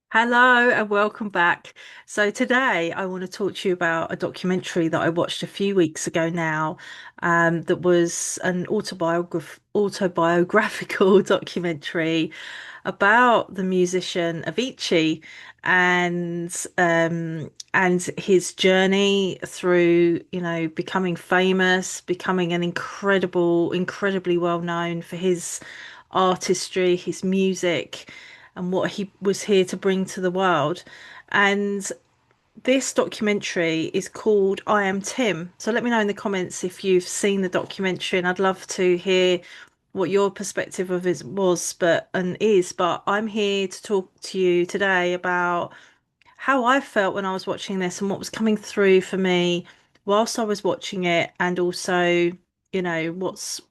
Hello and welcome back. So today I want to talk to you about a documentary that I watched a few weeks ago now, that was an autobiographical documentary about the musician Avicii and his journey through, becoming famous, becoming an incredibly well known for his artistry, his music, and what he was here to bring to the world. And this documentary is called I Am Tim. So let me know in the comments if you've seen the documentary, and I'd love to hear what your perspective of it was, but I'm here to talk to you today about how I felt when I was watching this and what was coming through for me whilst I was watching it, and also,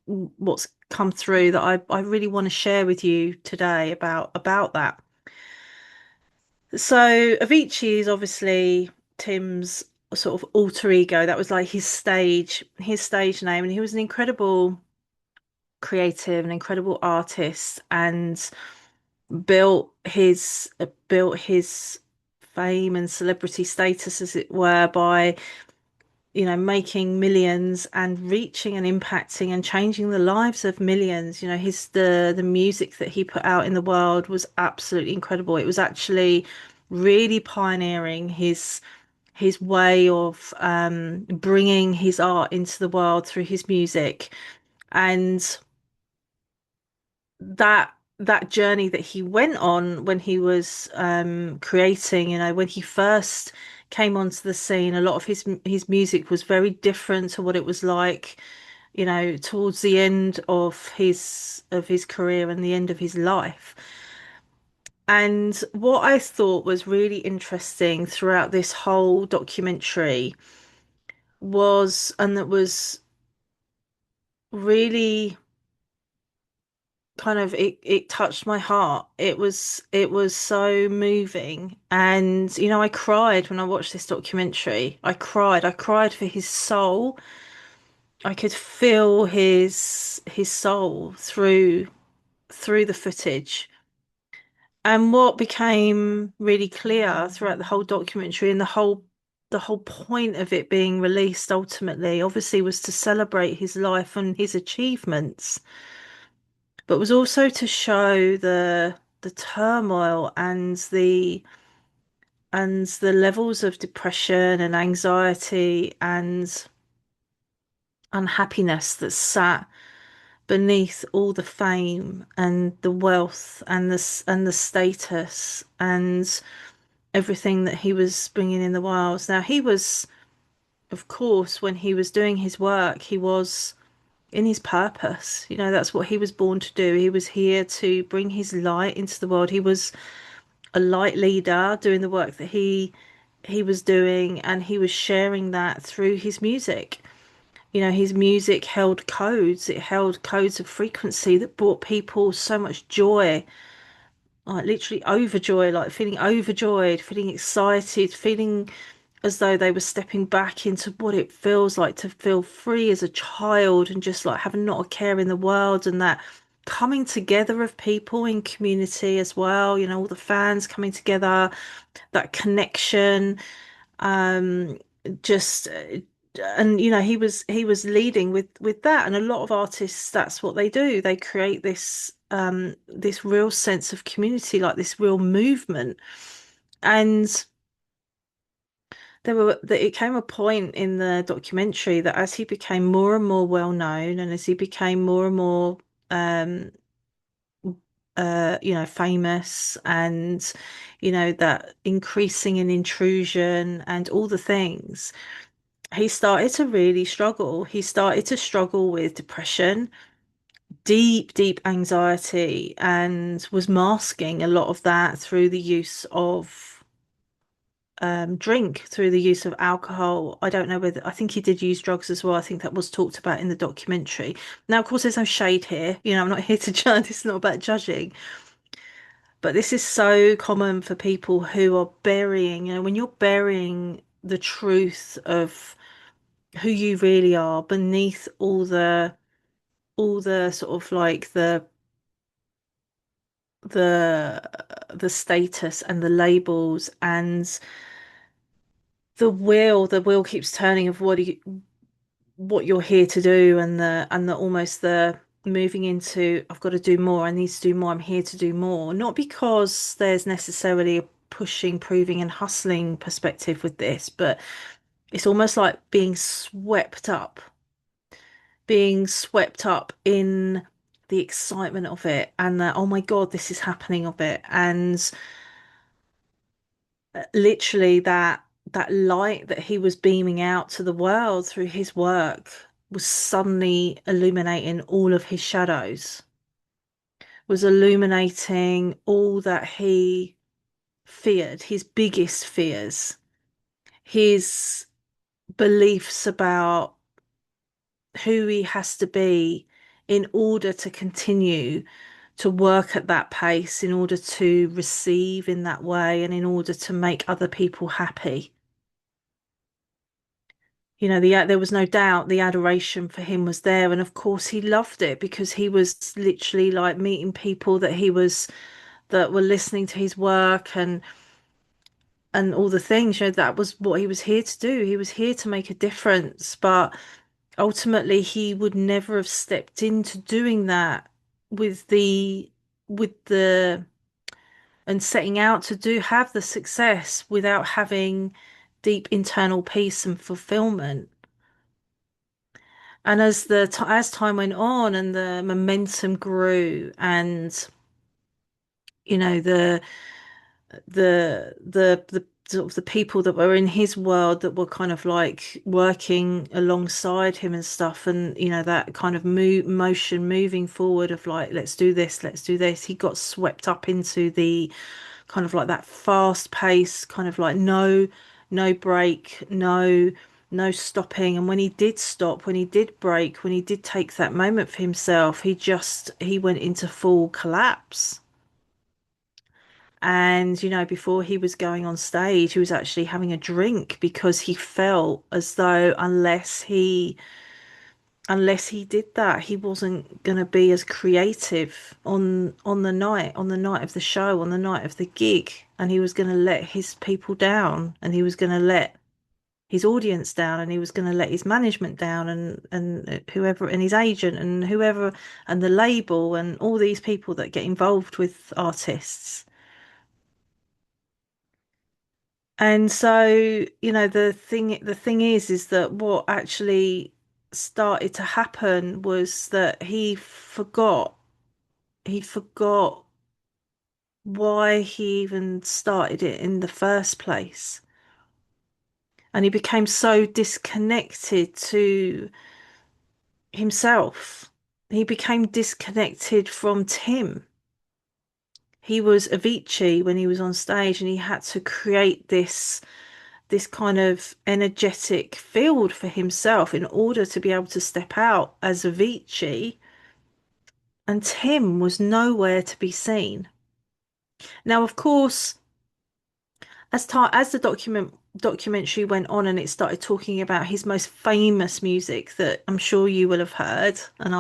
what's come through that I really want to share with you today about that. So Avicii is obviously Tim's sort of alter ego. That was like his stage name, and he was an incredible creative, an incredible artist, and built his fame and celebrity status, as it were, by making millions and reaching and impacting and changing the lives of millions. The music that he put out in the world was absolutely incredible. It was actually really pioneering his way of bringing his art into the world through his music. And that journey that he went on when he was creating, when he first came onto the scene, a lot of his music was very different to what it was like, towards the end of his career and the end of his life. And what I thought was really interesting throughout this whole documentary and that was really kind of, it touched my heart. It was so moving, and I cried when I watched this documentary. I cried for his soul. I could feel his soul through the footage. And what became really clear throughout the whole documentary, and the whole point of it being released ultimately, obviously, was to celebrate his life and his achievements, but was also to show the turmoil and the levels of depression and anxiety and unhappiness that sat beneath all the fame and the wealth and the status and everything that he was bringing in the world. Now, he was, of course, when he was doing his work, he was in his purpose. That's what he was born to do. He was here to bring his light into the world. He was a light leader doing the work that he was doing, and he was sharing that through his music. His music held codes. It held codes of frequency that brought people so much joy, like literally overjoy, like feeling overjoyed, feeling excited, feeling as though they were stepping back into what it feels like to feel free as a child and just like having not a care in the world, and that coming together of people in community as well, all the fans coming together, that connection, um just and he was leading with that. And a lot of artists, that's what they do. They create this real sense of community, like this real movement. And it came a point in the documentary that as he became more and more well known, and as he became more and more um famous, and that increasing in intrusion and all the things, he started to really struggle. He started to struggle with depression, deep anxiety, and was masking a lot of that through the use of drink, through the use of alcohol. I don't know whether, I think he did use drugs as well. I think that was talked about in the documentary. Now, of course, there's no shade here. I'm not here to judge. It's not about judging. But this is so common for people who are burying, when you're burying the truth of who you really are beneath all the sort of like the the status and the labels and the wheel keeps turning of what you're here to do, and the almost the moving into I've got to do more, I need to do more, I'm here to do more. Not because there's necessarily a pushing, proving, and hustling perspective with this, but it's almost like being swept up in the excitement of it and the oh my God, this is happening of it. And literally that light that he was beaming out to the world through his work was suddenly illuminating all of his shadows, was illuminating all that he feared, his biggest fears, his beliefs about who he has to be in order to continue to work at that pace, in order to receive in that way, and in order to make other people happy. There was no doubt the adoration for him was there, and of course he loved it because he was literally like meeting people that were listening to his work and all the things. That was what he was here to do. He was here to make a difference, but ultimately he would never have stepped into doing that with the and setting out to do have the success without having deep internal peace and fulfillment. And as time went on and the momentum grew, and you know the sort of the people that were in his world that were kind of like working alongside him and stuff, and that kind of motion moving forward of like, let's do this, he got swept up into the kind of like that fast pace, kind of like no break, no stopping. And when he did stop, when he did break, when he did take that moment for himself, he went into full collapse. And before he was going on stage, he was actually having a drink because he felt as though unless he did that, he wasn't going to be as creative on the night of the show, on the night of the gig, and he was going to let his people down, and he was going to let his audience down, and he was going to let his management down, and whoever, and his agent, and whoever, and the label, and all these people that get involved with artists. And so, the thing is that what actually started to happen was that he forgot why he even started it in the first place. And he became so disconnected to himself. He became disconnected from Tim. He was Avicii when he was on stage, and he had to create this kind of energetic field for himself in order to be able to step out as Avicii, and Tim was nowhere to be seen. Now, of course, as the documentary went on and it started talking about his most famous music that I'm sure you will have heard, and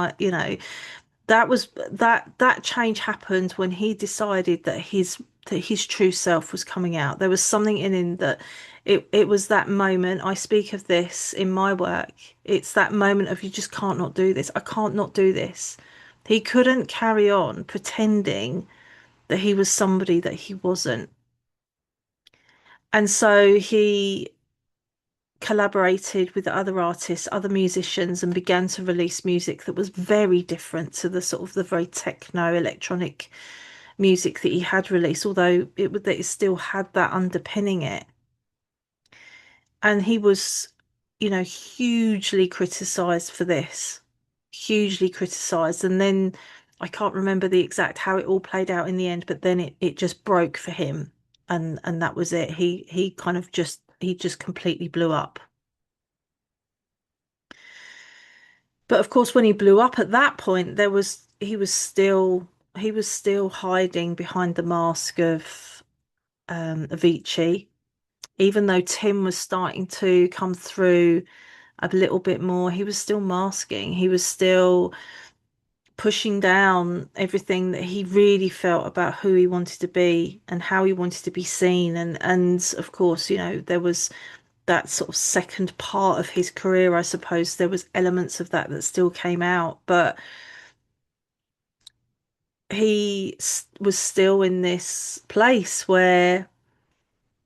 that change happened when he decided that his true self was coming out. There was something in him that it was that moment. I speak of this in my work. It's that moment of, you just can't not do this. I can't not do this. He couldn't carry on pretending that he was somebody that he wasn't. And so he collaborated with other artists, other musicians, and began to release music that was very different to the sort of the very techno electronic music that he had released, although it still had that underpinning it. And he was, hugely criticized for this, hugely criticized. And then I can't remember the exact how it all played out in the end, but then it just broke for him, and that was it. He just completely blew up. But of course, when he blew up at that point, he was still hiding behind the mask of Avicii, even though Tim was starting to come through a little bit more. He was still masking. He was still pushing down everything that he really felt about who he wanted to be and how he wanted to be seen. And of course, there was that sort of second part of his career, I suppose there was elements of that that still came out, but was still in this place where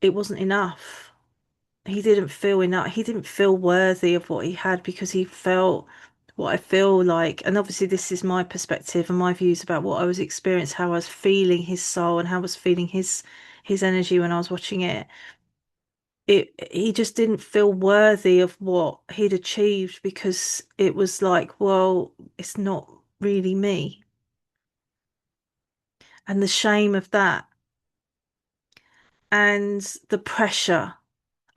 it wasn't enough. He didn't feel enough. He didn't feel worthy of what he had because he felt what I feel like. And obviously, this is my perspective and my views about what I was experiencing, how I was feeling his soul and how I was feeling his energy when I was watching it. He just didn't feel worthy of what he'd achieved because it was like, well, it's not really me. And the shame of that and the pressure.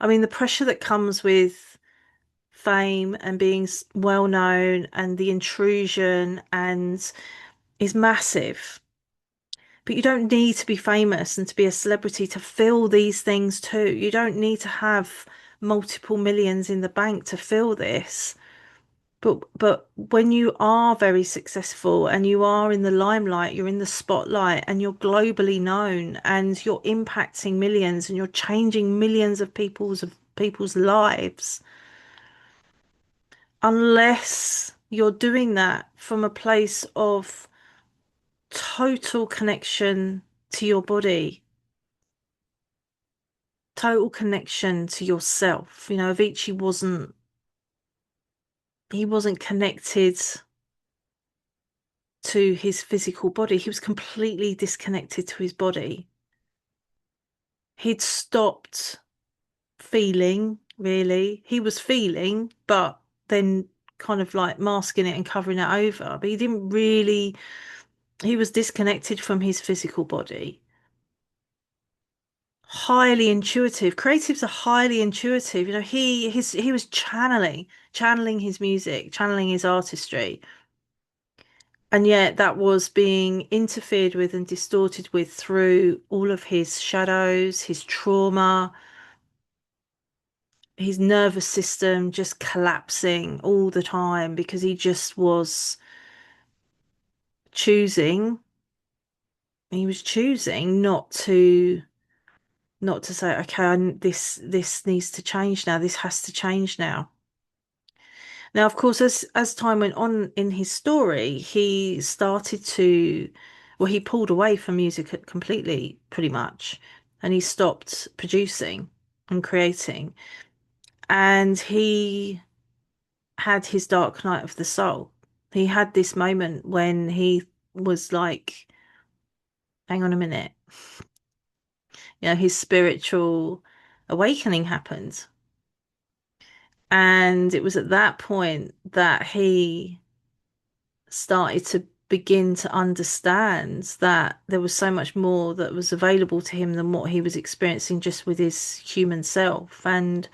I mean, the pressure that comes with fame and being well known and the intrusion and is massive. But you don't need to be famous and to be a celebrity to feel these things too. You don't need to have multiple millions in the bank to feel this. But when you are very successful and you are in the limelight, you're in the spotlight and you're globally known and you're impacting millions and you're changing millions of people's lives, unless you're doing that from a place of total connection to your body, total connection to yourself. Avicii he wasn't connected to his physical body. He was completely disconnected to his body. He'd stopped feeling, really. He was feeling, but then kind of like masking it and covering it over. But he didn't really, he was disconnected from his physical body. Highly intuitive. Creatives are highly intuitive. He was channeling his music, channeling his artistry. And yet that was being interfered with and distorted with through all of his shadows, his trauma, his nervous system just collapsing all the time because he just was choosing, he was choosing not to say, okay, this needs to change now. This has to change now. Now, of course, as time went on in his story, he started to, well, he pulled away from music completely, pretty much, and he stopped producing and creating. And he had his dark night of the soul. He had this moment when he was like, hang on a minute, his spiritual awakening happened. And it was at that point that he started to begin to understand that there was so much more that was available to him than what he was experiencing just with his human self. And,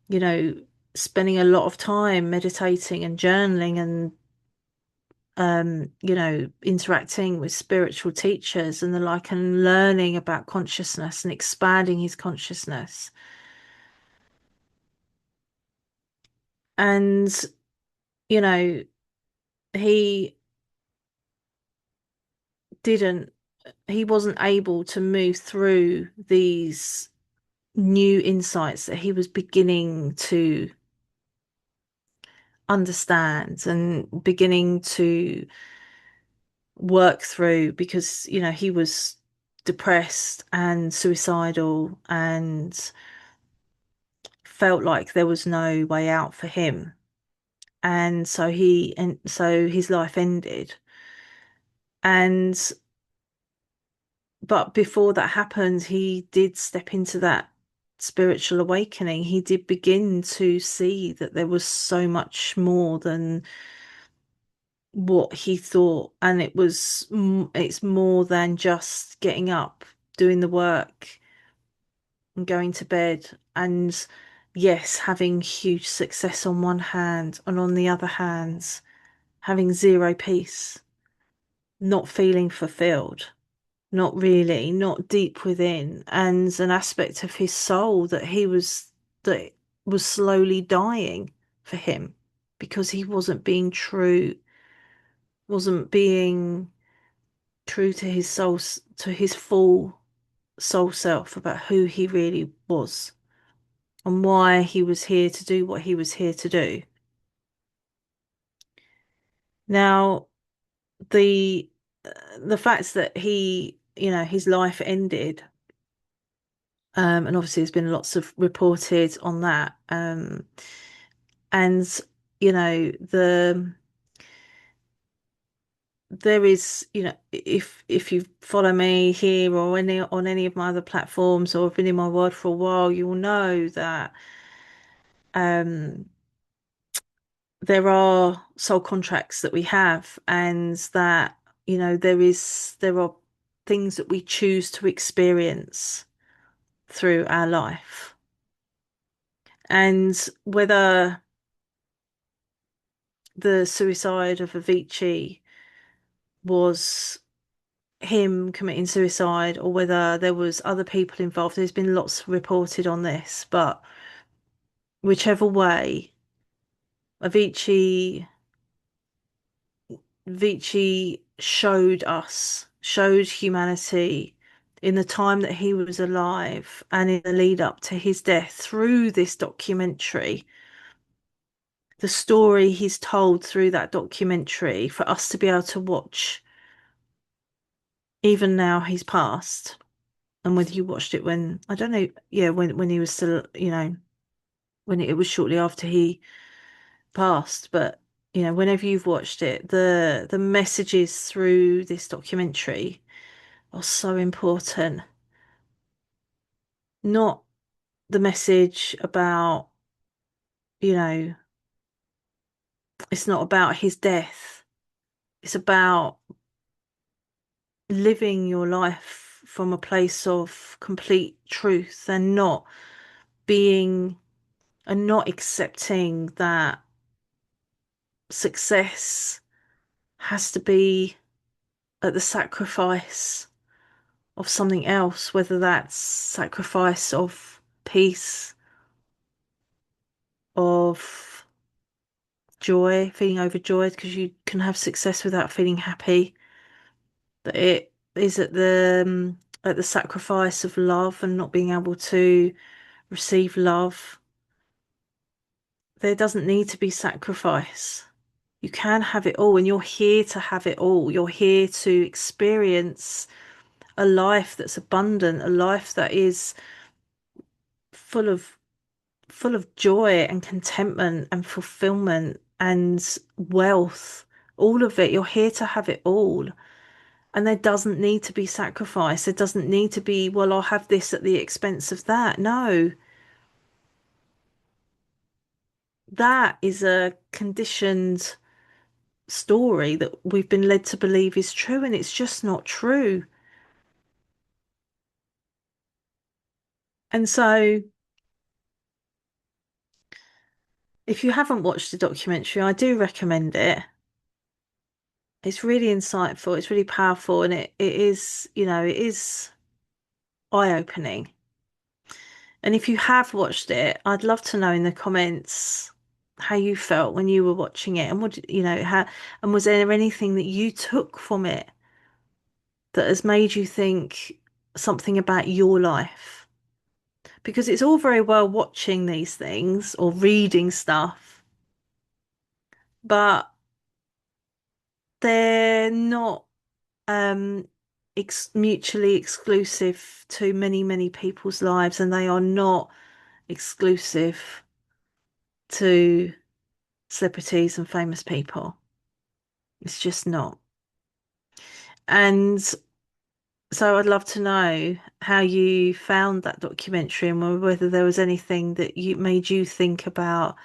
you know, spending a lot of time meditating and journaling and interacting with spiritual teachers and the like and learning about consciousness and expanding his consciousness. And, you know, he didn't, he wasn't able to move through these new insights that he was beginning to understand and beginning to work through because, he was depressed and suicidal and felt like there was no way out for him. And so his life ended. And but before that happened, he did step into that spiritual awakening. He did begin to see that there was so much more than what he thought, and it's more than just getting up, doing the work, and going to bed, and yes, having huge success on one hand, and on the other hand, having zero peace, not feeling fulfilled. Not really, not deep within, and an aspect of his soul that was slowly dying for him because he wasn't being true wasn't being true to his soul, to his full soul self about who he really was and why he was here to do what he was here to do. Now, the the fact that his life ended, and obviously there's been lots of reported on that, and there is, if you follow me here or any on any of my other platforms or have been in my world for a while, you will know that um there are soul contracts that we have, and that there are things that we choose to experience through our life. And whether the suicide of Avicii was him committing suicide or whether there was other people involved, there's been lots reported on this, but whichever way, Avicii Vici showed humanity in the time that he was alive and in the lead up to his death through this documentary. The story he's told through that documentary for us to be able to watch, even now he's passed. And whether you watched it when, I don't know, yeah, when he was still, when it was shortly after he passed, but whenever you've watched it, the messages through this documentary are so important. Not the message about, you know, it's not about his death. It's about living your life from a place of complete truth and not being and not accepting that success has to be at the sacrifice of something else, whether that's sacrifice of peace, of joy, feeling overjoyed because you can have success without feeling happy. That it is at the sacrifice of love and not being able to receive love. There doesn't need to be sacrifice. You can have it all, and you're here to have it all. You're here to experience a life that's abundant, a life that is full of full of joy and contentment and fulfillment and wealth. All of it. You're here to have it all. And there doesn't need to be sacrifice. There doesn't need to be, well, I'll have this at the expense of that. No, that is a conditioned story that we've been led to believe is true, and it's just not true. And so, if you haven't watched the documentary, I do recommend it. It's really insightful, it's really powerful, and it is, it is eye-opening. And if you have watched it, I'd love to know in the comments how you felt when you were watching it and what, how, and was there anything that you took from it that has made you think something about your life? Because it's all very well watching these things or reading stuff, but they're not mutually exclusive to many, many people's lives, and they are not exclusive to celebrities and famous people. It's just not. And so I'd love to know how you found that documentary and whether there was anything that you made you think about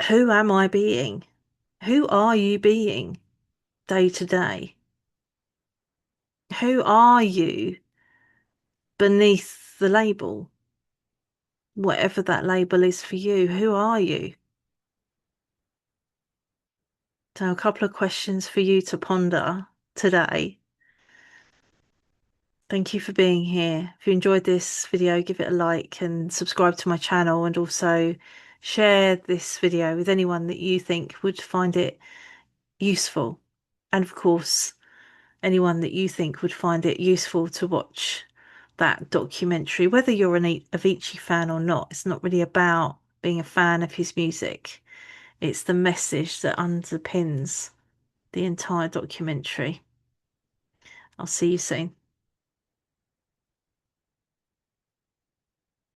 who am I being? Who are you being day to day? Who are you beneath the label? Whatever that label is for you, who are you? So, a couple of questions for you to ponder today. Thank you for being here. If you enjoyed this video, give it a like and subscribe to my channel, and also share this video with anyone that you think would find it useful. And of course, anyone that you think would find it useful to watch that documentary, whether you're an Avicii fan or not, it's not really about being a fan of his music. It's the message that underpins the entire documentary. I'll see you soon.